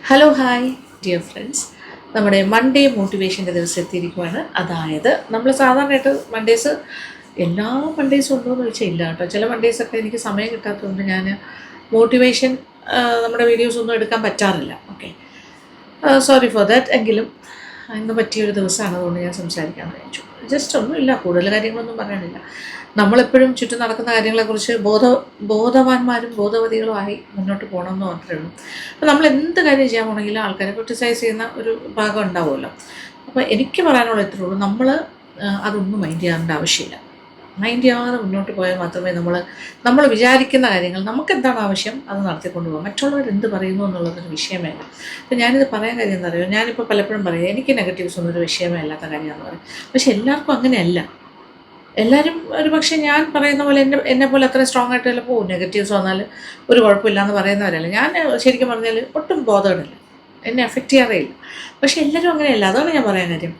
Hello hi dear friends, നമ്മുടെ Monday മോട്ടിവേഷൻ്റെ ദിവസം എത്തിയിരിക്കുവാണ്. അതായത് നമ്മൾ സാധാരണയായിട്ട് മൺഡേസ് എല്ലാ മൺഡേസും ഉണ്ടോ എന്ന് ചോദിച്ചാൽ ഇല്ല കേട്ടോ. ചില മൺഡേസൊക്കെ എനിക്ക് സമയം കിട്ടാത്തതുകൊണ്ട് ഞാൻ മോട്ടിവേഷൻ നമ്മുടെ വീഡിയോസ് ഒന്നും എടുക്കാൻ പറ്റാറില്ല. Okay, sorry for that. എങ്കിലും ഇന്ന് പറ്റിയൊരു ദിവസമാണ്, അതുകൊണ്ട് ഞാൻ സംസാരിക്കാൻ വിചാരിച്ചു. ജസ്റ്റ് ഒന്നുമില്ല, കൂടുതൽ കാര്യങ്ങളൊന്നും പറയാനില്ല. നമ്മളെപ്പോഴും ചുറ്റും നടക്കുന്ന കാര്യങ്ങളെക്കുറിച്ച് ബോധവാന്മാരും ബോധവതികളുമായി മുന്നോട്ട് പോകണമെന്ന് മാത്രമേ ഉള്ളൂ. അപ്പോൾ നമ്മൾ എന്ത് കാര്യം ചെയ്യാൻ പോകണമെങ്കിലും ആൾക്കാരെ ക്രിട്ടിസൈസ് ചെയ്യുന്ന ഒരു ഭാഗം ഉണ്ടാവുമല്ലോ. അപ്പോൾ എനിക്ക് പറയാനുള്ള ഇത്രേ ഉള്ളൂ, നമ്മൾ അതൊന്നും മൈൻഡ് ചെയ്യേണ്ട ആവശ്യമില്ല. മൈൻഡ് ചെയ്യാതെ മുന്നോട്ട് പോയാൽ മാത്രമേ നമ്മൾ വിചാരിക്കുന്ന കാര്യങ്ങൾ നമുക്ക് എന്താണ് ആവശ്യം അത് നടത്തിക്കൊണ്ട് പോകാം. മറ്റുള്ളവർ എന്ത് പറയുന്നു എന്നുള്ളതൊരു വിഷയമേ അല്ല. അപ്പോൾ ഞാനിത് പറയാൻ കാര്യം എന്താ പറയുക, ഞാനിപ്പോൾ പലപ്പോഴും പറയും എനിക്ക് നെഗറ്റീവ്സ് ഒന്നും ഒരു വിഷയമേ അല്ലാത്ത കാര്യമാണെന്ന് പറയും. പക്ഷെ എല്ലാവർക്കും അങ്ങനെയല്ല. എല്ലാവരും ഒരു പക്ഷേ ഞാൻ പറയുന്ന പോലെ എന്നെ പോലെ അത്ര സ്ട്രോങ് ആയിട്ട് ചിലപ്പോൾ നെഗറ്റീവ്സ് വന്നാൽ ഒരു കുഴപ്പമില്ല എന്ന് പറയുന്നവരല്ല. ഞാൻ ശരിക്കും പറഞ്ഞാൽ ഒട്ടും ബോധമില്ല, എന്നെ അഫക്റ്റ് ചെയ്യാറേ ഇല്ല. പക്ഷെ എല്ലാവരും അങ്ങനെയല്ല. അതാണ് ഞാൻ പറയാൻ കാര്യം.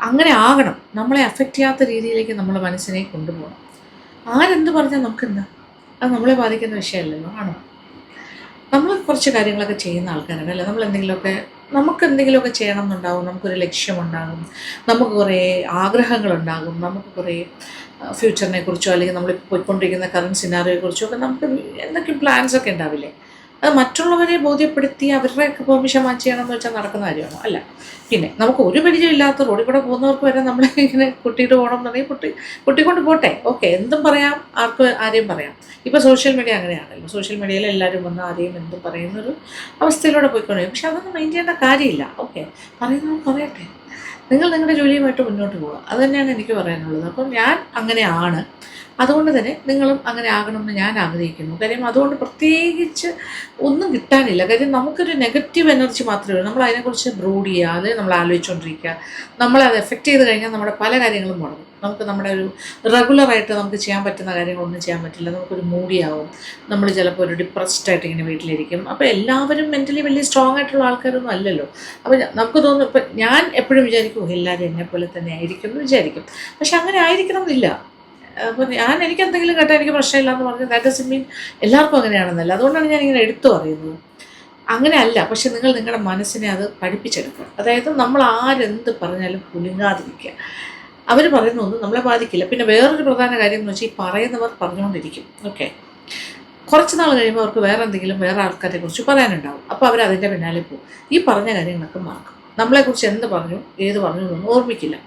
അങ്ങനെ ആകണം. നമ്മളെ അഫക്റ്റ് ചെയ്യാത്ത രീതിയിലേക്ക് നമ്മുടെ മനസ്സിനെ കൊണ്ടുപോകണം. ആരെന്ത് പറഞ്ഞാൽ നമുക്കെന്താ, അത് നമ്മളെ ബാധിക്കുന്ന വിഷയമല്ലല്ലോ. ആണോ? നമ്മൾ കുറച്ച് കാര്യങ്ങളൊക്കെ ചെയ്യുന്ന ആൾക്കാരാണ് അല്ലേ. നമുക്ക് എന്തെങ്കിലുമൊക്കെ ചെയ്യണം എന്നുണ്ടാകും, നമുക്കൊരു ലക്ഷ്യമുണ്ടാകും, നമുക്ക് കുറേ ആഗ്രഹങ്ങളുണ്ടാകും, നമുക്ക് കുറേ ഫ്യൂച്ചറിനെ കുറിച്ചോ അല്ലെങ്കിൽ നമ്മൾ പോയിക്കൊണ്ടിരിക്കുന്ന കറണ്ട് സിനാറിയോയെക്കുറിച്ചോ ഒക്കെ നമുക്ക് എന്തൊക്കെയും പ്ലാൻസൊക്കെ ഉണ്ടാവില്ലേ. അത് മറ്റുള്ളവരെ ബോധ്യപ്പെടുത്തി അവരുടെയൊക്കെ പെർമിഷൻ വാങ്ങിച്ച് ചെയ്യണമെന്ന് വെച്ചാൽ നടക്കുന്ന കാര്യമാണോ? അല്ല. പിന്നെ നമുക്ക് ഒരു പരിചയമില്ലാത്ത റോഡിൽ കൂടെ പോകുന്നവർക്ക് വരെ നമ്മളെ ഇങ്ങനെ കുട്ടിയിട്ട് പോകണം എന്നുണ്ടെങ്കിൽ കുട്ടിക്കൊണ്ട് പോട്ടെ. ഓക്കെ, എന്തും പറയാം, ആരെയും പറയാം. ഇപ്പോൾ സോഷ്യൽ മീഡിയ അങ്ങനെയാണല്ലോ. സോഷ്യൽ മീഡിയയിൽ എല്ലാവരും വന്ന് ആരെയും എന്തും പറയുന്നൊരു അവസ്ഥയിലൂടെ പോയിക്കൊണ്ടിരിക്കും. പക്ഷെ അതൊന്നും മൈൻഡ് ചെയ്യേണ്ട കാര്യമില്ല. ഓക്കെ, പറയുന്നവർ പറയട്ടെ. നിങ്ങൾ നിങ്ങളുടെ ജോലിയുമായിട്ട് മുന്നോട്ട് പോവുക. അത് തന്നെയാണ് എനിക്ക് പറയാനുള്ളത്. അപ്പം ഞാൻ അങ്ങനെയാണ്. അതുകൊണ്ട് തന്നെ നിങ്ങളും അങ്ങനെ ആകണമെന്ന് ഞാൻ ആഗ്രഹിക്കുന്നു. കാര്യം അതുകൊണ്ട് പ്രത്യേകിച്ച് ഒന്നും കിട്ടാനില്ല. കാര്യം നമുക്കൊരു നെഗറ്റീവ് എനർജി മാത്രമേ ഉള്ളൂ. നമ്മൾ അതിനെക്കുറിച്ച് ബ്രൂഡ് ചെയ്യാതെ നമ്മൾ ആലോചിച്ചുകൊണ്ടിരിക്കുക. നമ്മളെ അത് എഫക്റ്റ് ചെയ്ത് കഴിഞ്ഞാൽ നമ്മുടെ പല കാര്യങ്ങളും മുടങ്ങും. നമുക്ക് നമ്മുടെ ഒരു റെഗുലറായിട്ട് നമുക്ക് ചെയ്യാൻ പറ്റുന്ന കാര്യങ്ങളൊന്നും ചെയ്യാൻ പറ്റില്ല. നമുക്കൊരു മൂഡിയാവും. നമ്മൾ ചിലപ്പോൾ ഒരു ഡിപ്രസ്ഡ് ആയിട്ട് ഇങ്ങനെ വീട്ടിലിരിക്കും. അപ്പോൾ എല്ലാവരും മെൻ്റലി വലിയ സ്ട്രോങ് ആയിട്ടുള്ള ആൾക്കാരൊന്നും അല്ലല്ലോ. അപ്പോൾ നമുക്ക് തോന്നും, ഇപ്പം ഞാൻ എപ്പോഴും വിചാരിക്കും എല്ലാവരും എന്നെപ്പോലെ തന്നെ ആയിരിക്കും എന്ന് വിചാരിക്കും. പക്ഷെ അങ്ങനെ ആയിരിക്കണം എന്നില്ല. അപ്പോൾ എനിക്ക് എന്തെങ്കിലും കേട്ടാൽ എനിക്ക് പ്രശ്നമില്ല എന്ന് പറഞ്ഞാൽ ദാറ്റ് ഡസൻറ്റ് മീൻ എല്ലാവർക്കും അങ്ങനെയാണെന്നല്ല. അതുകൊണ്ടാണ് ഞാനിങ്ങനെ എടുത്തു പറയുന്നത്. അങ്ങനെ അല്ല. പക്ഷെ നിങ്ങൾ നിങ്ങളുടെ മനസ്സിനെ അത് പഠിപ്പിച്ചെടുക്കുക. അതായത് നമ്മൾ ആരെന്ത് പറഞ്ഞാലും കുലുങ്ങാതിരിക്കുക. അവർ പറയുന്നൊന്നും നമ്മളെ ബാധിക്കില്ല. പിന്നെ വേറൊരു പ്രധാന കാര്യം എന്ന് വെച്ചാൽ ഈ പറയുന്നവർ പറഞ്ഞുകൊണ്ടിരിക്കും. ഓക്കെ, കുറച്ച് നാൾ കഴിയുമ്പോൾ അവർക്ക് വേറെ ആൾക്കാരെ കുറിച്ച് പറയാനുണ്ടാവും. അപ്പോൾ അവർ അതിൻ്റെ പിന്നാലെ പോകും. ഈ പറഞ്ഞ കാര്യങ്ങളൊക്കെ മറക്കും. നമ്മളെക്കുറിച്ച് എന്ത് പറഞ്ഞു ഏത് പറഞ്ഞു എന്നൊന്നും ഓർമ്മിക്കില്ല.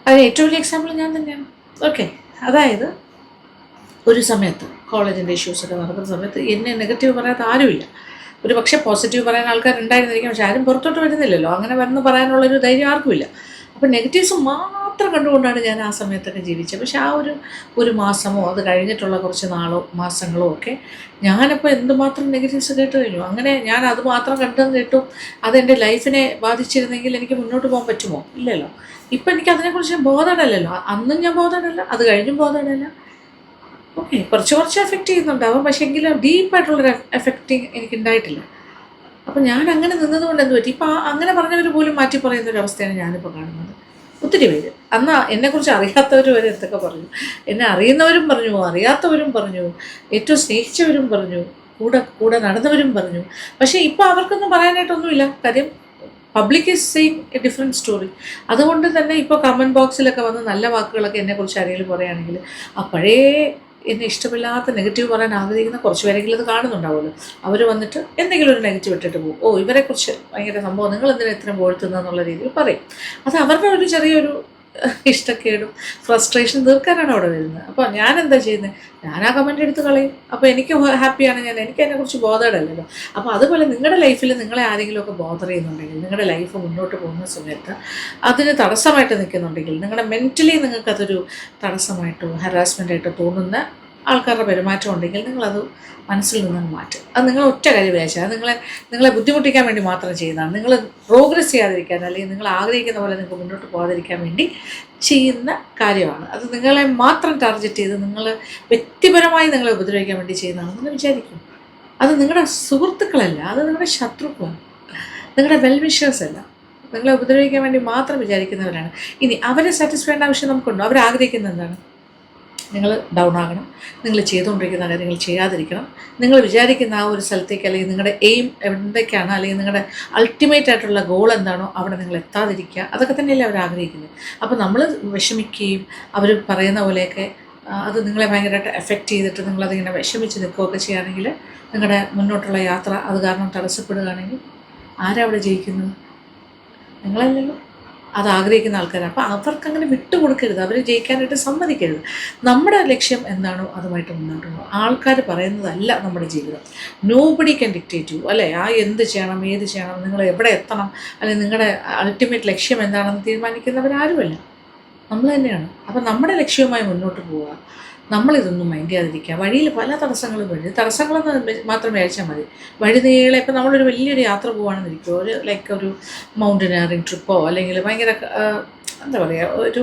അതിന് ഏറ്റവും വലിയ എക്സാമ്പിൾ ഞാൻ തന്നെയാണ്. ഓക്കെ, അതായത് ഒരു സമയത്ത് കോളേജിൻ്റെ ഇഷ്യൂസൊക്കെ നടക്കുന്ന സമയത്ത് എന്നെ നെഗറ്റീവ് പറയാത്ത ആരുമില്ല. ഒരു പക്ഷേ പോസിറ്റീവ് പറയാൻ ആൾക്കാരുണ്ടായിരുന്നിരിക്കും. പക്ഷെ ആരും പുറത്തോട്ട് വരുന്നില്ലല്ലോ. അങ്ങനെ വന്ന് പറയാനുള്ളൊരു ധൈര്യം ആർക്കുമില്ല. അപ്പോൾ നെഗറ്റീവ്സ് മാത്രം കണ്ടുകൊണ്ടാണ് ഞാൻ ആ സമയത്തൊക്കെ ജീവിച്ചത്. പക്ഷെ ആ ഒരു മാസമോ അത് കഴിഞ്ഞിട്ടുള്ള കുറച്ച് നാളോ മാസങ്ങളോ ഒക്കെ ഞാനപ്പോൾ എന്തുമാത്രം നെഗറ്റീവ്സ് കേട്ട് കഴിഞ്ഞു. അങ്ങനെ ഞാൻ അത് മാത്രം കണ്ടും കേട്ടും അതെൻ്റെ ലൈഫിനെ ബാധിച്ചിരുന്നെങ്കിൽ എനിക്ക് മുന്നോട്ട് പോകാൻ പറ്റുമോ? ഇല്ലല്ലോ. ഇപ്പം എനിക്ക് അതിനെക്കുറിച്ച് ബോധമല്ലല്ലോ. അന്നും ഞാൻ ബോധമല്ല, അത് കഴിഞ്ഞും ബോധമല്ല. ഓക്കെ, കുറച്ച് എഫക്റ്റ് ചെയ്യുന്നുണ്ടാവും. പക്ഷേ എങ്കിലും ഡീപ്പായിട്ടുള്ളൊരു എഫക്റ്റിങ് എനിക്ക് ഉണ്ടായിട്ടില്ല. അപ്പോൾ ഞാൻ അങ്ങനെ നിന്നതുകൊണ്ട് എന്ത് പറ്റി, ഇപ്പം അങ്ങനെ പറഞ്ഞവർ പോലും മാറ്റി പറയുന്നൊരവസ്ഥയാണ് ഞാനിപ്പോൾ കാണുന്നത്. ഒത്തിരി പേര് അന്ന് എന്നെക്കുറിച്ച് അറിയാത്തവർ വരെ എന്തൊക്കെ പറഞ്ഞു. എന്നെ അറിയുന്നവരും പറഞ്ഞു, അറിയാത്തവരും പറഞ്ഞു, ഏറ്റവും സ്നേഹിച്ചവരും പറഞ്ഞു, കൂടെ നടന്നവരും പറഞ്ഞു. പക്ഷേ ഇപ്പോൾ അവർക്കൊന്നും പറയാനായിട്ടൊന്നുമില്ല. കാര്യം public is saying A different story. അതുകൊണ്ട് തന്നെ ഇപ്പോൾ കമൻറ്റ് ബോക്സിലൊക്കെ വന്ന് നല്ല വാക്കുകളൊക്കെ എന്നെക്കുറിച്ച് ആരെങ്കിലും പറയുകയാണെങ്കിൽ ആ പഴയ എന്നെ ഇഷ്ടമില്ലാത്ത നെഗറ്റീവ് പറയാൻ ആഗ്രഹിക്കുന്ന കുറച്ച് പേരെങ്കിലും അത് കാണുന്നുണ്ടാവുമല്ലോ. അവർ വന്നിട്ട് എന്തെങ്കിലും ഒരു നെഗറ്റീവ് ഇട്ടിട്ട് പോകും. ഓ, ഇവരെക്കുറിച്ച് ഭയങ്കര സംഭവം, നിങ്ങൾ എന്തിനാ ഇത്രയും പോഴ്ത്തുന്നതെന്നുള്ള രീതിയിൽ പറയും. അത് അവരുടെ ഒരു ചെറിയൊരു ഇഷ്ടക്കേടും ഫ്രസ്ട്രേഷൻ തീർക്കാനാണ് അവിടെ വരുന്നത്. അപ്പോൾ ഞാൻ എന്താ ചെയ്യുന്നത്, ഞാൻ ആ കമൻ്റ് എടുത്ത് കളയും. അപ്പോൾ എനിക്ക് ഹാപ്പിയാണ് എനിക്ക് അതിനെക്കുറിച്ച് ബോധമില്ലല്ലോ. അപ്പോൾ അതുപോലെ നിങ്ങളുടെ ലൈഫിൽ നിങ്ങളെ ആരെങ്കിലുമൊക്കെ ബോധർ ചെയ്യുന്നുണ്ടെങ്കിൽ, നിങ്ങളുടെ ലൈഫ് മുന്നോട്ട് പോകുന്ന സമയത്ത് അതിന് തടസ്സമായിട്ട് നിൽക്കുന്നുണ്ടെങ്കിൽ, നിങ്ങളുടെ മെൻ്റലി നിങ്ങൾക്കതൊരു തടസ്സമായിട്ടോ ഹറാസ്മെൻ്റായിട്ടോ തോന്നുന്ന ആൾക്കാരുടെ പെരുമാറ്റം ഉണ്ടെങ്കിൽ നിങ്ങളത് മനസ്സിൽ നിന്ന് മാറ്റും. അത് നിങ്ങൾ ഒറ്റ കാര്യം വിചാരിച്ചാൽ അത് നിങ്ങളെ ബുദ്ധിമുട്ടിക്കാൻ വേണ്ടി മാത്രം ചെയ്യുന്നതാണ്. നിങ്ങൾ പ്രോഗ്രസ് ചെയ്യാതിരിക്കാൻ അല്ലെങ്കിൽ നിങ്ങൾ ആഗ്രഹിക്കുന്ന പോലെ നിങ്ങൾക്ക് മുന്നോട്ട് പോകാതിരിക്കാൻ വേണ്ടി ചെയ്യുന്ന കാര്യമാണ്. അത് നിങ്ങളെ മാത്രം ടാർഗറ്റ് ചെയ്ത് നിങ്ങൾ വ്യക്തിപരമായി നിങ്ങളെ ഉപദ്രവിക്കാൻ വേണ്ടി ചെയ്യുന്നതാണെന്ന് വിചാരിക്കും. അത് നിങ്ങളുടെ സുഹൃത്തുക്കളല്ല, അത് നിങ്ങളുടെ ശത്രുക്കളാണ്, നിങ്ങളുടെ വെൽവിഷേഴ്സ് അല്ല. നിങ്ങളെ ഉപദ്രവിക്കാൻ വേണ്ടി മാത്രം വിചാരിക്കുന്നവരാണ്. ഇനി അവരെ സാറ്റിസ്ഫൈ ചെയ്യേണ്ട ആവശ്യം നമുക്കുണ്ടോ? അവരാഗ്രഹിക്കുന്നത് എന്താണ്? നിങ്ങൾ ഡൗൺ ആകണം, നിങ്ങൾ ചെയ്തുകൊണ്ടിരിക്കുന്ന കാര്യങ്ങൾ ചെയ്യാതിരിക്കണം, നിങ്ങൾ വിചാരിക്കുന്ന ആ ഒരു സ്ഥലത്തേക്ക് അല്ലെങ്കിൽ നിങ്ങളുടെ എയിം എന്തൊക്കെയാണ് അല്ലെങ്കിൽ നിങ്ങളുടെ അൾട്ടിമേറ്റ് ആയിട്ടുള്ള ഗോൾ എന്താണോ അവിടെ നിങ്ങൾ എത്താതിരിക്കുക. അതൊക്കെ തന്നെയല്ലേ അവർ ആഗ്രഹിക്കുന്നത്. അപ്പോൾ നമ്മൾ വിഷമിക്കുകയും അവർ പറയുന്ന പോലെയൊക്കെ അത് നിങ്ങളെ ഭയങ്കരമായിട്ട് എഫക്റ്റ് ചെയ്തിട്ട് നിങ്ങളതിങ്ങനെ വിഷമിച്ച് നിൽക്കുകയൊക്കെ ചെയ്യുകയാണെങ്കിൽ നിങ്ങളുടെ മുന്നോട്ടുള്ള യാത്ര അത് കാരണം തടസ്സപ്പെടുകയാണെങ്കിൽ ആരാ അവിടെ ജയിക്കുന്നത്? നിങ്ങളല്ലല്ലോ, അത് ആഗ്രഹിക്കുന്ന ആൾക്കാരാണ്. അപ്പോൾ അവർക്കങ്ങനെ വിട്ടുകൊടുക്കരുത്, അവർ ജയിക്കാനായിട്ട് സമ്മതിക്കരുത്. നമ്മുടെ ലക്ഷ്യം എന്താണോ അതുമായിട്ട് മുന്നോട്ട് പോകും. ആൾക്കാർ പറയുന്നതല്ല നമ്മുടെ ജീവിതം. നോബഡി ക്യാൻ ഡിക്റ്റേറ്റ് യു, അല്ലേ? ആ എന്ത് ചെയ്യണം, ഏത് ചെയ്യണം, നിങ്ങൾ എവിടെ എത്തണം, അല്ലെങ്കിൽ നിങ്ങളുടെ അൾട്ടിമേറ്റ് ലക്ഷ്യം എന്താണെന്ന് തീരുമാനിക്കുന്നവരാരുമല്ല, നമ്മൾ തന്നെയാണ്. അപ്പം നമ്മുടെ ലക്ഷ്യവുമായി മുന്നോട്ട് പോവുക, നമ്മളിതൊന്നും മൈൻഡ് ചെയ്യാതിരിക്കുക. വഴിയിൽ പല തടസ്സങ്ങളും വരും. തടസ്സങ്ങളെന്ന് മാത്രം വിചാരിച്ചാൽ മതി. വഴി നീളെ ഇപ്പം നമ്മളൊരു വലിയൊരു യാത്ര പോവുകയാണെന്നിരിക്കും, ഒരു മൗണ്ടനറിങ് ട്രിപ്പോ അല്ലെങ്കിൽ ഭയങ്കര എന്താ പറയുക, ഒരു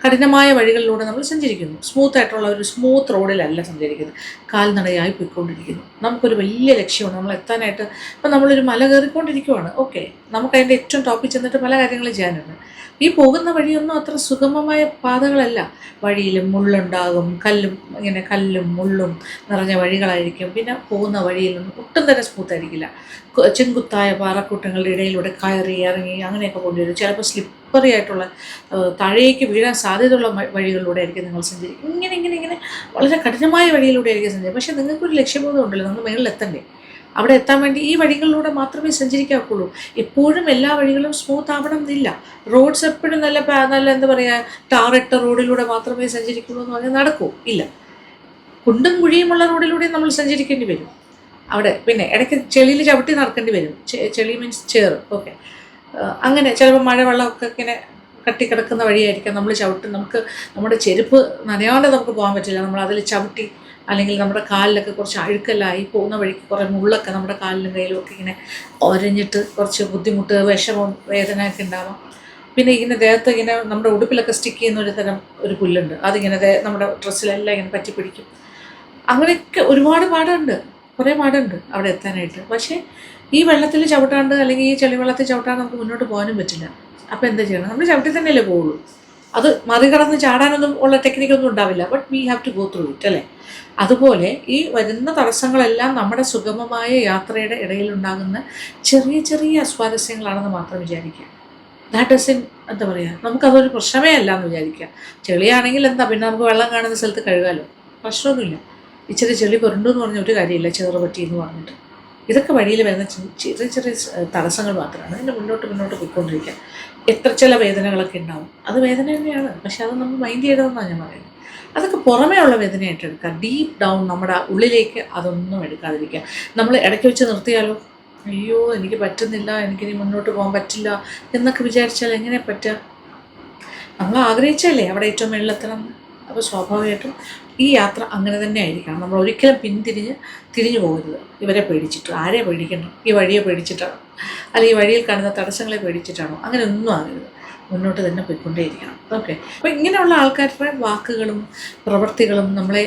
കഠിനമായ വഴികളിലൂടെ നമ്മൾ സഞ്ചരിക്കുന്നു. സ്മൂത്തായിട്ടുള്ള ഒരു സ്മൂത്ത് റോഡിലല്ല സഞ്ചരിക്കുന്നത്, കാൽനടയായി പോയിക്കൊണ്ടിരിക്കുന്നു. നമുക്കൊരു വലിയ ലക്ഷ്യമാണ്, നമ്മൾ എത്താനായിട്ട്. ഇപ്പം നമ്മളൊരു മല കയറിക്കൊണ്ടിരിക്കുവാണ്, ഓക്കെ, നമുക്കതിൻ്റെ ഏറ്റവും ടോപ്പിൽ ചെന്നിട്ട് പല കാര്യങ്ങളും ചെയ്യാനുണ്ട്. ഈ പോകുന്ന വഴിയൊന്നും അത്ര സുഗമമായ പാതകളല്ല. വഴിയിലും മുള്ളുണ്ടാകും, കല്ലും മുള്ളും നിറഞ്ഞ വഴികളായിരിക്കും. പിന്നെ പോകുന്ന വഴിയിലൊന്നും ഒട്ടും തന്നെ സ്മൂത്തായിരിക്കില്ല. ചെങ്കുത്തായ പാറക്കൂട്ടങ്ങളുടെ ഇടയിലൂടെ കയറി ഇറങ്ങി അങ്ങനെയൊക്കെ കൊണ്ടുവരും. ചിലപ്പോൾ സ്ലിപ്പറി ആയിട്ടുള്ള താഴേക്ക് വീഴാൻ സാധ്യതയുള്ള വഴികളിലൂടെ ആയിരിക്കും നിങ്ങൾ സഞ്ചരിക്കും. ഇങ്ങനെ വളരെ കഠിനമായ വഴിയിലൂടെ ആയിരിക്കും സഞ്ചരിക്കും. പക്ഷേ നിങ്ങൾക്കൊരു ലക്ഷ്യബോധം ഉണ്ടല്ലോ, നിങ്ങൾ മേളിലെത്തണ്ടേ? അവിടെ എത്താൻ വേണ്ടി ഈ വഴികളിലൂടെ മാത്രമേ സഞ്ചരിക്കാവുള്ളൂ. എപ്പോഴും എല്ലാ വഴികളും സ്മൂത്ത് ആവണം എന്നില്ല. റോഡ്സ് എപ്പോഴും നല്ല എന്താ പറയുക, ടാറിട്ട റോഡിലൂടെ മാത്രമേ സഞ്ചരിക്കുള്ളൂ എന്ന് പറഞ്ഞാൽ നടക്കൂ? ഇല്ല. കുണ്ടും കുഴിയുമുള്ള റോഡിലൂടെ നമ്മൾ സഞ്ചരിക്കേണ്ടി വരും. അവിടെ പിന്നെ ഇടയ്ക്ക് ചെളിയിൽ ചവിട്ടി നടക്കേണ്ടി വരും. ചെളി മീൻസ് ചേറ്, ഓക്കെ. അങ്ങനെ ചിലപ്പോൾ മഴവെള്ളമൊക്കെ ഇങ്ങനെ കട്ടിക്കിടക്കുന്ന വഴിയായിരിക്കാം നമ്മൾ നമുക്ക് നമ്മുടെ ചെരുപ്പ് നനയാണ്ട് നമുക്ക് പോകാൻ പറ്റില്ല. നമ്മൾ അതിൽ ചവിട്ടി അല്ലെങ്കിൽ നമ്മുടെ കാലിലൊക്കെ കുറച്ച് അഴുക്കലായി പോകുന്ന വഴിക്ക് കുറേ മുള്ളൊക്കെ നമ്മുടെ കാലിലും കയ്യിലും ഒക്കെ ഇങ്ങനെ ഒരഞ്ഞിട്ട് കുറച്ച് ബുദ്ധിമുട്ട്, വിഷമം, വേദനയൊക്കെ ഉണ്ടാവാം. പിന്നെ ഇങ്ങനെ ദേഹത്ത് ഇങ്ങനെ നമ്മുടെ ഉടുപ്പിലൊക്കെ സ്റ്റിക്ക് ചെയ്യുന്ന ഒരു പുല്ലുണ്ട്, അതിങ്ങനെ നമ്മുടെ ഡ്രസ്സിലെല്ലാം ഇങ്ങനെ പറ്റിപ്പിടിക്കും. അങ്ങനെയൊക്കെ ഒരുപാട് പാടുണ്ട്, കുറേ പാടുണ്ട് അവിടെ എത്താനായിട്ട്. പക്ഷേ ഈ വെള്ളത്തിൽ ചവിട്ടാണ്ട് അല്ലെങ്കിൽ ഈ ചെളിവെള്ളത്തിൽ ചവിട്ടാണ്ട് നമുക്ക് മുന്നോട്ട് പോകാനും പറ്റില്ല. അപ്പോൾ എന്താ ചെയ്യണം? നമ്മൾ ചവിട്ടി തന്നെയല്ലേ പോവുള്ളൂ. അത് മറികടന്ന് ചാടാനൊന്നും ഉള്ള ടെക്നിക്കൊന്നും ഉണ്ടാവില്ല. But we have to go through it, അല്ലേ? അതുപോലെ ഈ വരുന്ന തടസ്സങ്ങളെല്ലാം നമ്മുടെ സുഗമമായ യാത്രയുടെ ഇടയിലുണ്ടാകുന്ന ചെറിയ ചെറിയ അസ്വാരസ്യങ്ങളാണെന്ന് മാത്രം വിചാരിക്കുക. ദാറ്റ് ഇസ് എന്താ പറയുക, നമുക്കതൊരു പ്രശ്നമേ അല്ല എന്ന് വിചാരിക്കുക. ചെളിയാണെങ്കിൽ എന്താ, പിന്നെ നമുക്ക് വെള്ളം കാണുന്ന സ്ഥലത്ത് കഴുകാമല്ലോ, പ്രശ്നമൊന്നുമില്ല. ഇച്ചിരി ചെളി പുരണ്ടു എന്ന് പറഞ്ഞ ഒരു കാര്യമില്ല, ചേറ് പറ്റി എന്ന് പറഞ്ഞിട്ട്. ഇതൊക്കെ വഴിയിൽ വരുന്ന ചെറിയ ചെറിയ തടസ്സങ്ങൾ മാത്രമാണ്. അതിൻ്റെ മുന്നോട്ട് പോയിക്കൊണ്ടിരിക്കുക. എത്ര ചില വേദനകളൊക്കെ ഉണ്ടാവും, അത് വേദന തന്നെയാണ്. പക്ഷെ അത് നമ്മൾ മൈൻഡ് ചെയ്തതെന്നാണ് ഞാൻ പറയുന്നത്. അതൊക്കെ പുറമേ ഉള്ള വേദനയായിട്ട് എടുക്കുക. ഡീപ്പ് ഡൗൺ നമ്മുടെ ഉള്ളിലേക്ക് അതൊന്നും എടുക്കാതിരിക്കുക. നമ്മൾ ഇടയ്ക്ക് വെച്ച് നിർത്തിയാലോ, അയ്യോ എനിക്ക് പറ്റുന്നില്ല, എനിക്കിനി മുന്നോട്ട് പോകാൻ പറ്റില്ല എന്നൊക്കെ വിചാരിച്ചാൽ എങ്ങനെ പറ്റുക? നമ്മൾ ആഗ്രഹിച്ചല്ലേ അവിടെ ഏറ്റവും മുകളിലെത്തണം. അപ്പോൾ സ്വാഭാവികമായിട്ടും ഈ യാത്ര അങ്ങനെ തന്നെ ആയിരിക്കണം. നമ്മൾ ഒരിക്കലും തിരിഞ്ഞു പോകരുത്. ഇവരെ പേടിച്ചിട്ട് ആരെ പേടിക്കണം? ഈ വഴിയെ പേടിച്ചിട്ടാണോ, അല്ലെങ്കിൽ ഈ വഴിയിൽ കാണുന്ന തടസ്സങ്ങളെ പേടിച്ചിട്ടാണോ? അങ്ങനെ ഒന്നും ആകരുത്. മുന്നോട്ട് തന്നെ പോയിക്കൊണ്ടേയിരിക്കണം. ഓക്കെ. അപ്പോൾ ഇങ്ങനെയുള്ള ആൾക്കാരുടെ വാക്കുകളും പ്രവൃത്തികളും നമ്മളെ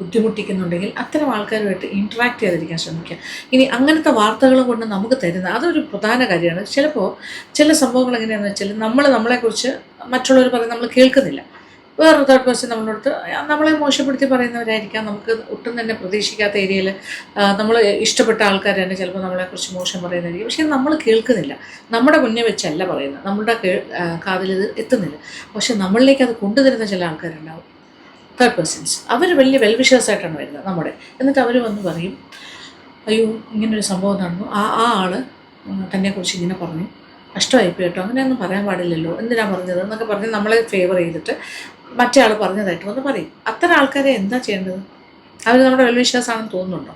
ബുദ്ധിമുട്ടിക്കുന്നുണ്ടെങ്കിൽ അത്തരം ആൾക്കാരുമായിട്ട് ഇൻട്രാക്ട് ചെയ്യാതിരിക്കാൻ ശ്രമിക്കുക. ഇനി അങ്ങനത്തെ വാർത്തകളും കൊണ്ട് നമുക്ക് തരുന്ന അതൊരു പ്രധാന കാര്യമാണ്. ചിലപ്പോൾ ചില സംഭവങ്ങൾ എങ്ങനെയാണെന്ന് വെച്ചാൽ നമ്മളെക്കുറിച്ച് മറ്റുള്ളവർ പറയുന്നത് നമ്മൾ കേൾക്കുന്നില്ല. വേറൊരു തേർഡ് പേഴ്സൺ നമ്മളോട് നമ്മളെ മോശപ്പെടുത്തി പറയുന്നവരായിരിക്കാം. നമുക്ക് ഒട്ടും തന്നെ പ്രതീക്ഷിക്കാത്ത ഏരിയയിൽ നമ്മൾ ഇഷ്ടപ്പെട്ട ആൾക്കാർ തന്നെ ചിലപ്പോൾ നമ്മളെക്കുറിച്ച് മോശം പറയുന്നതായിരിക്കും. പക്ഷേ നമ്മൾ കേൾക്കുന്നില്ല. നമ്മുടെ മുന്നേ വെച്ചല്ല പറയുന്നത്, നമ്മളുടെ കാതിൽ ഇത് എത്തുന്നില്ല. പക്ഷെ നമ്മളിലേക്ക് അത് കൊണ്ടുതരുന്ന ചില ആൾക്കാരുണ്ടാവും, തേർഡ് പേഴ്സൺസ്. അവർ വലിയ വെൽവിഷേഴ്സായിട്ടാണ് വരുന്നത് എന്നിട്ട് അവർ വന്ന് പറയും, അയ്യോ ഇങ്ങനൊരു സംഭവം നടന്നു, ആ ആൾ തന്നെക്കുറിച്ച് ഇങ്ങനെ പറഞ്ഞു, കഷ്ടമായിപ്പോയി കേട്ടോ, അങ്ങനെയൊന്നും പറയാൻ പാടില്ലല്ലോ, എന്തിനാണ് പറഞ്ഞത് എന്നൊക്കെ പറഞ്ഞ് നമ്മളെ ഫേവർ ചെയ്തിട്ട് മറ്റേ ആൾ പറഞ്ഞതായിട്ട് വന്ന് പറയും. അത്തരം ആൾക്കാരെ എന്താ ചെയ്യേണ്ടത്? അവർ നമ്മുടെ വെൽവിശ്വാസമാണെന്ന് തോന്നുന്നുണ്ടോ?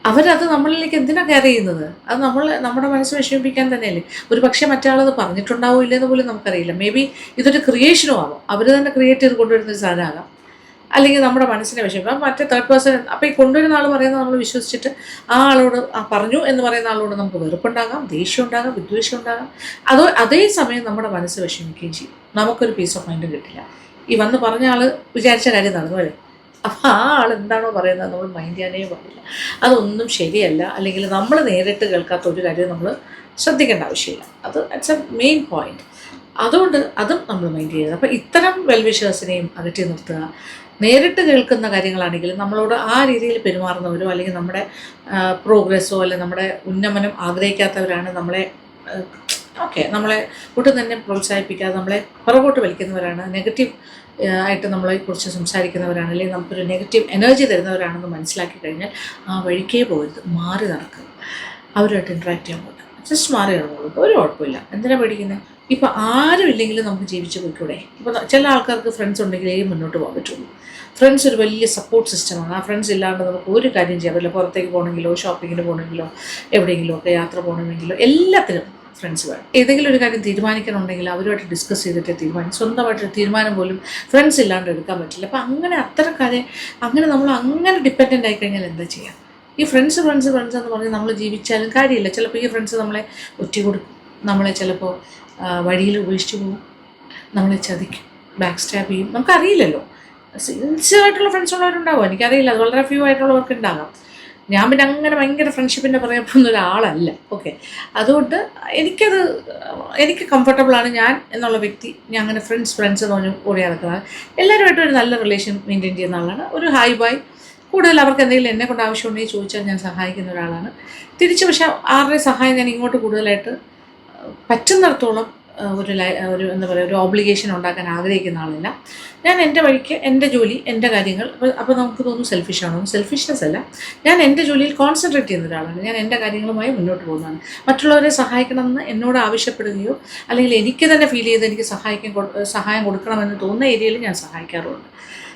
അവരത് നമ്മളിലേക്ക് എന്തിനാണ് കെയർ ചെയ്യുന്നത്? അത് നമ്മുടെ മനസ്സ് വിഷമിപ്പിക്കാൻ തന്നെയല്ലേ. ഒരു പക്ഷേ മറ്റാളത് പറഞ്ഞിട്ടുണ്ടാവോ ഇല്ലെന്ന് പോലും നമുക്കറിയില്ല. മേ ബി ഇതൊരു ക്രിയേഷനും ആവാം, അവർ തന്നെ ക്രിയേറ്റ് ചെയ്ത് കൊണ്ടുവരുന്നൊരു സാധനമാകാം. അല്ലെങ്കിൽ നമ്മുടെ മനസ്സിനെ വിഷമിക്കാം. മറ്റേ തേർഡ് പേഴ്സൺ അപ്പോൾ ഈ കൊണ്ടുവരുന്ന ആൾ പറയുന്നത് നമ്മൾ വിശ്വസിച്ചിട്ട് ആ ആളോട് പറഞ്ഞു എന്ന് പറയുന്ന ആളോട് നമുക്ക് വെറുപ്പുണ്ടാകാം, ദേഷ്യം ഉണ്ടാകാം, വിദ്വേഷം ഉണ്ടാകാം. അതേ സമയം നമ്മുടെ മനസ്സ് വിഷമിക്കുകയും ചെയ്യും. നമുക്കൊരു പീസ് ഓഫ് മൈൻഡും കിട്ടില്ല. ഈ വന്ന് പറഞ്ഞ ആൾ വിചാരിച്ച കാര്യം നടന്നു അല്ലേ. അപ്പോൾ ആ ആൾ എന്താണോ പറയുന്നത് നമ്മൾ മൈൻഡ് ചെയ്യാനേ പാടില്ല. അതൊന്നും ശരിയല്ല. അല്ലെങ്കിൽ നമ്മൾ നേരിട്ട് കേൾക്കാത്ത ഒരു കാര്യം നമ്മൾ ശ്രദ്ധിക്കേണ്ട ആവശ്യമില്ല. അത് ഇറ്റ്സ് എ മെയിൻ പോയിന്റ്. അതുകൊണ്ട് അതും നമ്മൾ മൈൻഡ് ചെയ്യരുത്. അപ്പോൾ ഇത്തരം വെൽവിഷേഴ്സിനെയും അകറ്റി നിർത്തുക. നേരിട്ട് കേൾക്കുന്ന കാര്യങ്ങളാണെങ്കിലും നമ്മളോട് ആ രീതിയിൽ പെരുമാറുന്നവരോ അല്ലെങ്കിൽ നമ്മുടെ പ്രോഗ്രസ്സോ അല്ലെങ്കിൽ നമ്മുടെ ഉന്നമനം ആഗ്രഹിക്കാത്തവരാണ് നമ്മളെ നമ്മളെ ഒട്ടും തന്നെ പ്രോത്സാഹിപ്പിക്കാതെ നമ്മളെ പുറകോട്ട് വലിക്കുന്നവരാണ്, നെഗറ്റീവ് ആയിട്ട് നമ്മളെക്കുറിച്ച് സംസാരിക്കുന്നവരാണ്, അല്ലെങ്കിൽ നമുക്കൊരു നെഗറ്റീവ് എനർജി തരുന്നവരാണെന്ന് മനസ്സിലാക്കി കഴിഞ്ഞാൽ ആ വഴിക്കേ പോകരുത്, മാറി നടക്കുക. അവരുമായിട്ട് ഇൻട്രാക്ട് ചെയ്യാൻ പോകട്ടെ, ജസ്റ്റ് മാറി നടന്നുള്ളൂ, ഒരു കുഴപ്പമില്ല. എന്തിനാണ് പേടിക്കുന്നത്? ഇപ്പോൾ ആരും ഇല്ലെങ്കിലും നമുക്ക് ജീവിച്ച് പോയിക്കൂടെ? ഇപ്പോൾ ചില ആൾക്കാർക്ക് ഫ്രണ്ട്സ് ഉണ്ടെങ്കിലേ മുന്നോട്ട് പോകാൻ പറ്റുള്ളൂ. ഫ്രണ്ട്സ് ഒരു വലിയ സപ്പോർട്ട് സിസ്റ്റമാണ്. ആ ഫ്രണ്ട്സ് ഇല്ലാണ്ട് നമുക്ക് ഒരു കാര്യം ചെയ്യാൻ പറ്റില്ല. പുറത്തേക്ക് പോകണമെങ്കിലോ ഷോപ്പിങ്ങിന് പോകണമെങ്കിലോ എവിടെയെങ്കിലും ഒക്കെ യാത്ര പോകണമെങ്കിലോ എല്ലാത്തിനും ഫ്രണ്ട്സ് വേണം. ഏതെങ്കിലും ഒരു കാര്യം തീരുമാനിക്കണമെങ്കിൽ അവരുമായിട്ട് ഡിസ്കസ് ചെയ്തിട്ട് തീരുമാനിക്കും. സ്വന്തമായിട്ടൊരു തീരുമാനം പോലും ഫ്രണ്ട്സ് ഇല്ലാണ്ട് എടുക്കാൻ പറ്റില്ല. അപ്പോൾ അങ്ങനെ അത്തരക്കാരെ നമ്മൾ അങ്ങനെ ഡിപ്പെൻഡൻ്റ് ആയി കഴിഞ്ഞാൽ എന്താ ചെയ്യുക? ഈ ഫ്രണ്ട്സ് എന്ന് പറഞ്ഞ് നമ്മൾ ജീവിച്ചാലും കാര്യമില്ല. ചിലപ്പോൾ ഈ ഫ്രണ്ട്സ് നമ്മളെ ഒറ്റ കൊടുക്കും, നമ്മളെ ചിലപ്പോൾ വഴിയിൽ ഉപേക്ഷിച്ച് പോകും, നമ്മളെ ചതിക്കും, ബാക്ക് സ്റ്റാബ് ചെയ്യും. നമുക്കറിയില്ലല്ലോ. സിൻസിയറായിട്ടുള്ള ഫ്രണ്ട്സ് ഉള്ളവരുണ്ടാവും, എനിക്കറിയില്ല, അത് വളരെ ഫ്യൂ ആയിട്ടുള്ളവർക്ക് ഉണ്ടാകാം. ഞാൻ പിന്നെ അങ്ങനെ ഭയങ്കര ഫ്രണ്ട്ഷിപ്പിൻ്റെ പറയാൻ പോകുന്ന ഒരാളല്ല. അതുകൊണ്ട് എനിക്ക് കംഫർട്ടബിളാണ് ഞാൻ എന്നുള്ള വ്യക്തി. ഞാൻ അങ്ങനെ ഫ്രണ്ട്സ് എന്ന് പറഞ്ഞ് ഓടി നടക്കുന്നത്. എല്ലാവരുമായിട്ടും ഒരു നല്ല റിലേഷൻ മെയിൻറ്റെയിൻ ചെയ്യുന്ന ആളാണ്. ഒരു ഹൈ ബൈ, കൂടുതൽ അവർക്ക് എന്തെങ്കിലും എന്നെ കൊണ്ട് ആവശ്യമുണ്ടെങ്കിൽ ചോദിച്ചാൽ ഞാൻ സഹായിക്കുന്ന ഒരാളാണ്. തിരിച്ച് പക്ഷേ ആരുടെയും സഹായം ഞാൻ ഇങ്ങോട്ട് കൂടുതലായിട്ട് പറ്റുന്നിടത്തോളം ഒരു എന്താ പറയുക, ഒരു ഓബ്ലിഗേഷൻ ഉണ്ടാക്കാൻ ആഗ്രഹിക്കുന്ന ആളല്ല. ഞാൻ എൻ്റെ വഴിക്ക് എൻ്റെ ജോലി, എൻ്റെ കാര്യങ്ങൾ. അപ്പോൾ നമുക്ക് തോന്നും സെൽഫിഷാണോ? സെൽഫിഷ്നെസ് അല്ല. ഞാൻ എൻ്റെ ജോലിയിൽ കോൺസെൻട്രേറ്റ് ചെയ്യുന്ന ഒരാളാണ്. ഞാൻ എൻ്റെ കാര്യങ്ങളുമായി മുന്നോട്ട് പോകുന്നതാണ്. മറ്റുള്ളവരെ സഹായിക്കണമെന്ന് എന്നോട് ആവശ്യപ്പെടുകയോ അല്ലെങ്കിൽ എനിക്ക് തന്നെ ഫീൽ ചെയ്ത് എനിക്ക് സഹായം കൊടുക്കണമെന്ന് തോന്നുന്ന ഏരിയയിൽ ഞാൻ സഹായിക്കാറുണ്ട്.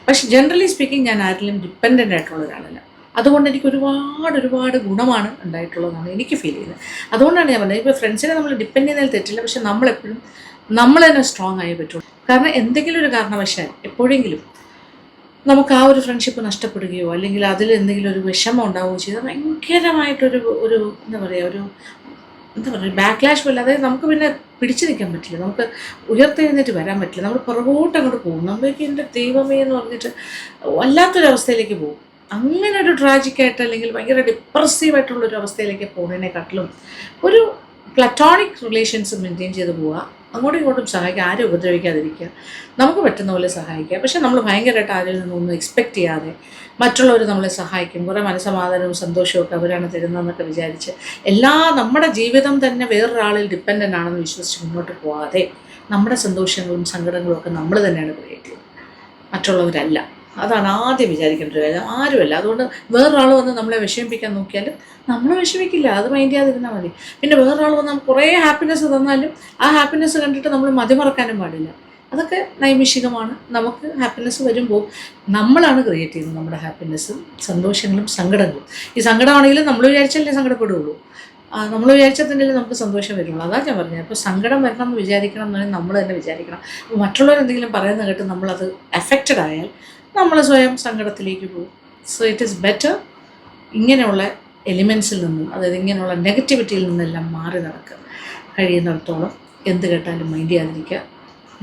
പക്ഷേ ജനറലി സ്പീക്കിംഗ് ഞാൻ ആരിലും ഡിപ്പെൻഡൻ്റ് ആയിട്ടുള്ള ഒരാളല്ല. അതുകൊണ്ട് എനിക്ക് ഒരുപാട് ഗുണമാണ് ഉണ്ടായിട്ടുള്ളതാണ് എനിക്ക് ഫീൽ ചെയ്യുന്നത്. അതുകൊണ്ടാണ് ഞാൻ പറഞ്ഞത്, ഇപ്പോൾ ഫ്രണ്ട്സിനെ നമ്മൾ ഡിപ്പെൻഡ് ചെയ്യുന്നതിൽ തെറ്റില്ല, പക്ഷെ നമ്മളെപ്പോഴും നമ്മൾ തന്നെ സ്ട്രോങ് ആയേ പറ്റുള്ളൂ. കാരണം എന്തെങ്കിലും ഒരു കാരണവശാൽ എപ്പോഴെങ്കിലും നമുക്ക് ആ ഒരു ഫ്രണ്ട്ഷിപ്പ് നഷ്ടപ്പെടുകയോ അല്ലെങ്കിൽ അതിൽ എന്തെങ്കിലും ഒരു വിഷമം ഉണ്ടാവുകയോ ചെയ്താൽ ഭയങ്കരമായിട്ടൊരു എന്താ പറയുക ബാക്ക്ലാഷ് പോലെ. അതായത് നമുക്ക് പിന്നെ പിടിച്ചു നിൽക്കാൻ പറ്റില്ല, നമുക്ക് ഉയർത്തെഴുന്നേറ്റ് വരാൻ പറ്റില്ല, നമ്മൾ പുറകോട്ട് അങ്ങോട്ട് പോകും. നമ്മൾക്ക് എൻ്റെ ദൈവമേ എന്ന് പറഞ്ഞിട്ട് വല്ലാത്തൊരവസ്ഥയിലേക്ക് പോകും. അങ്ങനെ ഒരു ട്രാജിക്കായിട്ട് അല്ലെങ്കിൽ ഭയങ്കര ഡിപ്രസീവായിട്ടുള്ളൊരു അവസ്ഥയിലേക്ക് പോകുന്നതിനെക്കാട്ടിലും ഒരു പ്ലറ്റോണിക് റിലേഷൻസ് മെയിൻറ്റെയിൻ ചെയ്ത് പോവുക, അങ്ങോട്ടും ഇങ്ങോട്ടും സഹായിക്കുക, ആരും ഉപദ്രവിക്കാതിരിക്കുക, നമുക്ക് പറ്റുന്ന പോലെ സഹായിക്കുക. പക്ഷെ നമ്മൾ ഭയങ്കരമായിട്ട് ആരിൽ നിന്നൊന്നും എക്സ്പെക്റ്റ് ചെയ്യാതെ മറ്റുള്ളവർ നമ്മളെ സഹായിക്കും, കുറേ മനസ്സമാധാനവും സന്തോഷവും ഒക്കെ അവരാണ് തരുന്നതെന്നൊക്കെ വിചാരിച്ച് നമ്മുടെ ജീവിതം തന്നെ വേറൊരാളിൽ ഡിപ്പെൻഡൻ്റ് ആണെന്ന് വിശ്വസിച്ച് മുന്നോട്ട് പോകാതെ നമ്മുടെ സന്തോഷങ്ങളും സങ്കടങ്ങളും ഒക്കെ നമ്മൾ തന്നെയാണ് ക്രിയേറ്റ് ചെയ്യുന്നത്, മറ്റുള്ളവരല്ല. അതാണ് ആദ്യം വിചാരിക്കേണ്ട ഒരു കാര്യം. ആരുമല്ല. അതുകൊണ്ട് വേറൊരാൾ വന്ന് നമ്മളെ വിഷമിപ്പിക്കാൻ നോക്കിയാലും നമ്മൾ വിഷമിക്കില്ല, അത് മൈൻഡ് ചെയ്യാതിരുന്നാൽ മതി. പിന്നെ വേറൊരാൾ വന്ന് നമുക്ക് കുറേ ഹാപ്പിനെസ് തന്നാലും ആ ഹാപ്പിനെസ് കണ്ടിട്ട് നമ്മൾ മതിമറക്കാനും പാടില്ല. അതൊക്കെ നൈമിഷികമാണ്. നമുക്ക് ഹാപ്പിനെസ് വരുമ്പോൾ നമ്മളാണ് ക്രിയേറ്റ് ചെയ്യുന്നത് നമ്മുടെ ഹാപ്പിനെസ്സും സന്തോഷങ്ങളും സങ്കടങ്ങളും. ഈ സങ്കടമാണെങ്കിലും നമ്മൾ വിചാരിച്ചാലേ സങ്കടപ്പെടുകയുള്ളൂ, നമ്മൾ വിചാരിച്ചാൽ തന്നെയല്ലേ നമുക്ക് സന്തോഷം വരുള്ളൂ. അതാണ് ഞാൻ പറഞ്ഞത്. അപ്പോൾ സങ്കടം വരണം എന്ന് വിചാരിക്കണം എന്നുണ്ടെങ്കിൽ നമ്മൾ തന്നെ വിചാരിക്കണം. അപ്പോൾ മറ്റുള്ളവരെന്തെങ്കിലും പറയുന്നത് കേട്ട് നമ്മളത് എഫക്റ്റഡ് ആയാൽ നമ്മൾ സ്വയം സങ്കടത്തിലേക്ക് പോകും. സോ ഇറ്റ് ഈസ് ബെറ്റർ ഇങ്ങനെയുള്ള എലിമെൻസിൽ നിന്നും, അതായത് ഇങ്ങനെയുള്ള നെഗറ്റിവിറ്റിയിൽ നിന്നെല്ലാം മാറി നടക്കുക. കഴിയുന്നിടത്തോളം എന്ത് കേട്ടാലും മൈൻഡ് ചെയ്യാതിരിക്കുക.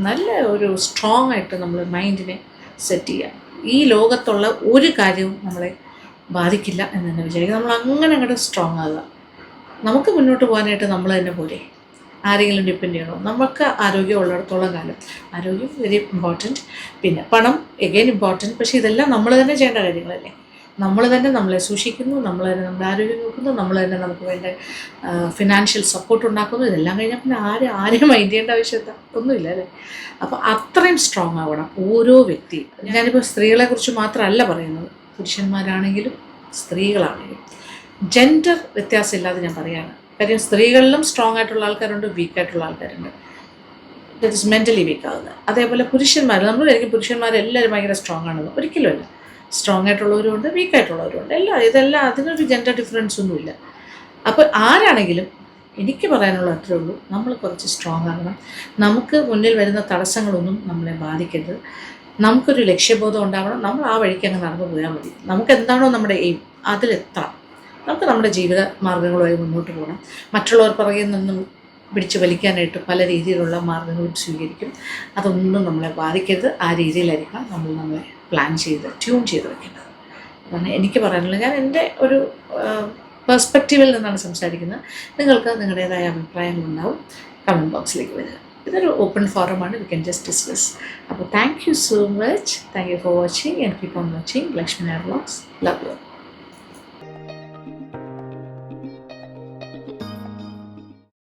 നല്ല ഒരു സ്ട്രോങ് ആയിട്ട് നമ്മൾ മൈൻഡിനെ സെറ്റ് ചെയ്യുക. ഈ ലോകത്തുള്ള ഒരു കാര്യവും നമ്മളെ ബാധിക്കില്ല എന്ന് തന്നെ വിചാരിക്കുക. നമ്മൾ അങ്ങനെ അങ്ങോട്ട് സ്ട്രോങ് ആകുക. നമുക്ക് മുന്നോട്ട് പോകാനായിട്ട് നമ്മൾ തന്നെ പോരെ, ആരെങ്കിലും ഡിപ്പെൻഡ് ചെയ്യണോ? നമുക്ക് ആരോഗ്യം ഉള്ളിടത്തോളം കാലം ആരോഗ്യം വെരി ഇമ്പോർട്ടൻറ്റ്. പിന്നെ പണം എഗെയിൻ ഇമ്പോർട്ടൻറ്റ്. പക്ഷേ ഇതെല്ലാം നമ്മൾ തന്നെ ചെയ്യേണ്ട കാര്യങ്ങളല്ലേ. നമ്മൾ തന്നെ നമ്മളെ സൂക്ഷിക്കുന്നു, നമ്മൾ തന്നെ നമ്മുടെ ആരോഗ്യം നോക്കുന്നു, നമ്മൾ തന്നെ നമുക്ക് വേണ്ട ഫിനാൻഷ്യൽ സപ്പോർട്ട് ഉണ്ടാക്കുന്നു. ഇതെല്ലാം കഴിഞ്ഞാൽ പിന്നെ ആരെയും മൈൻഡ് ചെയ്യേണ്ട ആവശ്യമില്ല, ഒന്നുമില്ല അല്ലേ. അപ്പോൾ അത്രയും സ്ട്രോങ് ആവണം ഓരോ വ്യക്തിയും. ഞാനിപ്പോൾ സ്ത്രീകളെക്കുറിച്ച് മാത്രമല്ല പറയുന്നത്, പുരുഷന്മാരാണെങ്കിലും സ്ത്രീകളാണെങ്കിലും ജെൻഡർ വ്യത്യാസമില്ലാതെ ഞാൻ പറയുകയാണ്. കാര്യം സ്ത്രീകളിലും സ്ട്രോങ് ആയിട്ടുള്ള ആൾക്കാരുണ്ട്, വീക്കായിട്ടുള്ള ആൾക്കാരുണ്ട്, ദറ്റ് ഇസ് മെൻ്റലി വീക്കാകുന്നത്. അതേപോലെ പുരുഷന്മാർ, നമ്മൾ വിചാരിക്കും പുരുഷന്മാരെല്ലാവരും ഭയങ്കര സ്ട്രോങ് ആണെന്ന്. ഒരിക്കലുമല്ല. സ്ട്രോങ് ആയിട്ടുള്ളവരുമുണ്ട്, വീക്കായിട്ടുള്ളവരുമുണ്ട്. ഇതെല്ലാം അതിനൊരു ജെൻഡർ ഡിഫറൻസ് ഒന്നുമില്ല. അപ്പോൾ ആരാണെങ്കിലും എനിക്ക് പറയാനുള്ള അത്രേ ഉള്ളൂ, നമ്മൾ കുറച്ച് സ്ട്രോങ് ആകണം. നമുക്ക് മുന്നിൽ വരുന്ന തടസ്സങ്ങളൊന്നും നമ്മളെ ബാധിക്കരുത്. നമുക്കൊരു ലക്ഷ്യബോധം ഉണ്ടാവണം. നമ്മൾ ആ വഴിക്ക് അങ്ങ് നടന്നു പോയാൽ മതി. നമുക്ക് എന്താണോ നമ്മുടെ എയിം അതിലെത്താം. നമുക്ക് നമ്മുടെ ജീവിത മാർഗ്ഗങ്ങളുമായി മുന്നോട്ട് പോകണം. മറ്റുള്ളവർ പുറകിൽ നിന്നും പിടിച്ച് വലിക്കാനായിട്ട് പല രീതിയിലുള്ള മാർഗ്ഗങ്ങളും സ്വീകരിക്കും. അതൊന്നും നമ്മളെ ബാധിക്കരുത്. ആ രീതിയിലായിരിക്കണം നമ്മളെ പ്ലാൻ ചെയ്ത് ട്യൂൺ ചെയ്ത് വെക്കേണ്ടത്. അതാണ് എനിക്ക് പറയാനുള്ളത്. ഞാൻ എൻ്റെ ഒരു പെർസ്പെക്റ്റീവിൽ നിന്നാണ് സംസാരിക്കുന്നത്. നിങ്ങൾക്ക് നിങ്ങളുടേതായ അഭിപ്രായങ്ങളുണ്ടാവും. കമൻറ്റ് ബോക്സിലേക്ക് വരിക. ഇതൊരു ഓപ്പൺ ഫോറമാണ്, വി ക്യാൻ ജസ്റ്റ് ഡിസ്കസ്. അപ്പോൾ thank you so much, thank you for watching and keep on watching Lakshmi Nair vlogs. Love U.